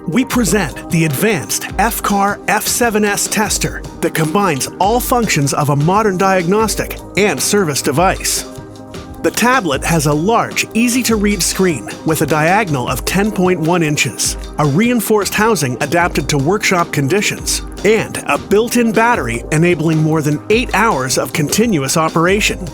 we present the advanced FCAR F7S tester that combines all functions of a modern diagnostic and service device. The tablet has a large, easy-to-read screen with a diagonal of 10.1 inches, a reinforced housing adapted to workshop conditions, and a built-in battery enabling more than 8 hours of continuous operation.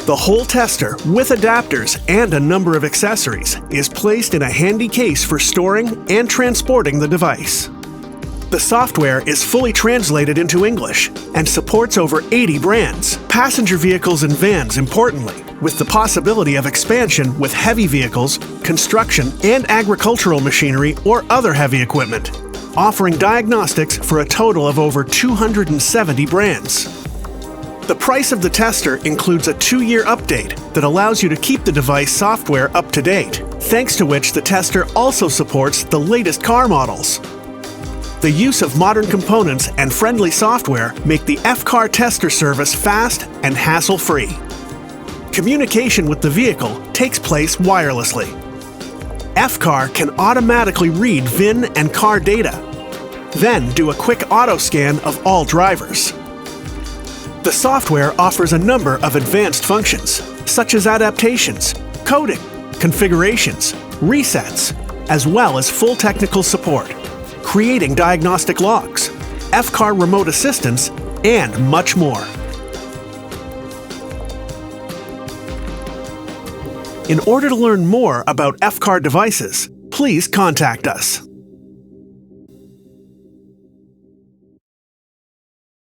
The whole tester, with adapters and a number of accessories, is placed in a handy case for storing and transporting the device. The software is fully translated into English and supports over 80 brands, passenger vehicles and vans importantly, with the possibility of expansion with heavy vehicles, construction, and agricultural machinery or other heavy equipment, offering diagnostics for a total of over 270 brands. The price of the tester includes a 2-year update that allows you to keep the device software up to date, thanks to which the tester also supports the latest car models. The use of modern components and friendly software make the FCAR tester service fast and hassle-free. Communication with the vehicle takes place wirelessly. FCAR can automatically read VIN and car data, then do a quick auto scan of all drivers. The software offers a number of advanced functions, such as adaptations, coding, configurations, resets, as well as full technical support, creating diagnostic logs, FCAR remote assistance, and much more. In order to learn more about FCAR devices, please contact us.